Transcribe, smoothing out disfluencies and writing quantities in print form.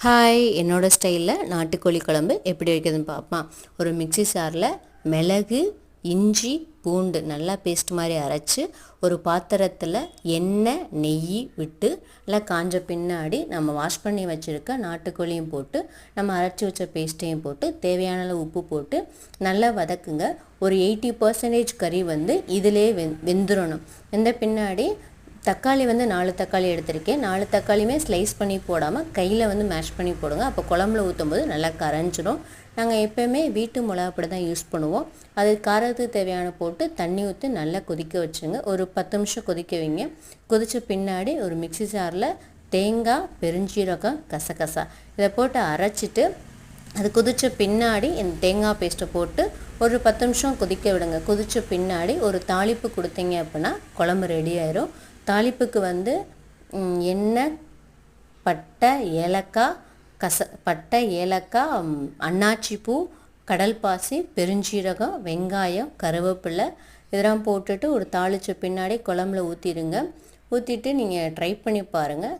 Hi, என்னோடய ஸ்டைலில் நாட்டுக்கோழி குழம்பு எப்படி வைக்கிறதுன்னு பார்ப்போம். ஒரு மிக்ஸி ஜாரில் மிளகு, இஞ்சி, பூண்டு நல்லா பேஸ்ட் மாதிரி அரைச்சி ஒரு பாத்திரத்தில் எண்ணெய், நெய் விட்டு நல்லா காஞ்ச பின்னாடி நம்ம வாஷ் பண்ணி வச்சுருக்க நாட்டுக்கோழியும் போட்டு நம்ம அரைச்சி வச்ச பேஸ்ட்டையும் போட்டு தேவையான அளவு உப்பு போட்டு நல்லா வதக்குங்க. ஒரு 80% கறி இதிலே வெந்துடணும். வெந்த பின்னாடி தக்காளி 4 தக்காளி எடுத்திருக்கேன். 4 தக்காளியுமே ஸ்லைஸ் பண்ணி போடாமல் கையில் மேஷ் பண்ணி போடுங்க. அப்போ குழம்புல ஊற்றும் போது நல்லா கரைஞ்சிடும். நாங்கள் எப்போயுமே வீட்டு மிளகாப்பொடி தான் யூஸ் பண்ணுவோம். அது காரத்துக்கு தேவையான போட்டு தண்ணி ஊற்றி நல்லா கொதிக்க வச்சுங்க. ஒரு 10 நிமிஷம் கொதிக்க வைங்க. கொதித்த பின்னாடி ஒரு மிக்ஸி ஜாரில் தேங்காய், பெருஞ்சீரகம், கசகசா இதை போட்டு அரைச்சிட்டு அது கொதித்த பின்னாடி இந்த தேங்காய் பேஸ்ட்டை போட்டு ஒரு 10 நிமிஷம் கொதிக்க விடுங்க. கொதித்த பின்னாடி ஒரு தாளிப்பு கொடுத்தீங்க அப்படின்னா குழம்பு ரெடி ஆயிரும். தாளிப்புக்கு எண்ணெய், பட்டை, ஏலக்காய், பட்டை, ஏலக்காய், அன்னாச்சி பூ, கடல் பாசி, பெருஞ்சீரகம், வெங்காயம், கருவேப்பிலை இதெல்லாம் போட்டுட்டு ஒரு தாளித்த பின்னாடி குழம்புல ஊற்றிடுங்க. ஊற்றிட்டு நீங்கள் ட்ரை பண்ணி பாருங்கள்.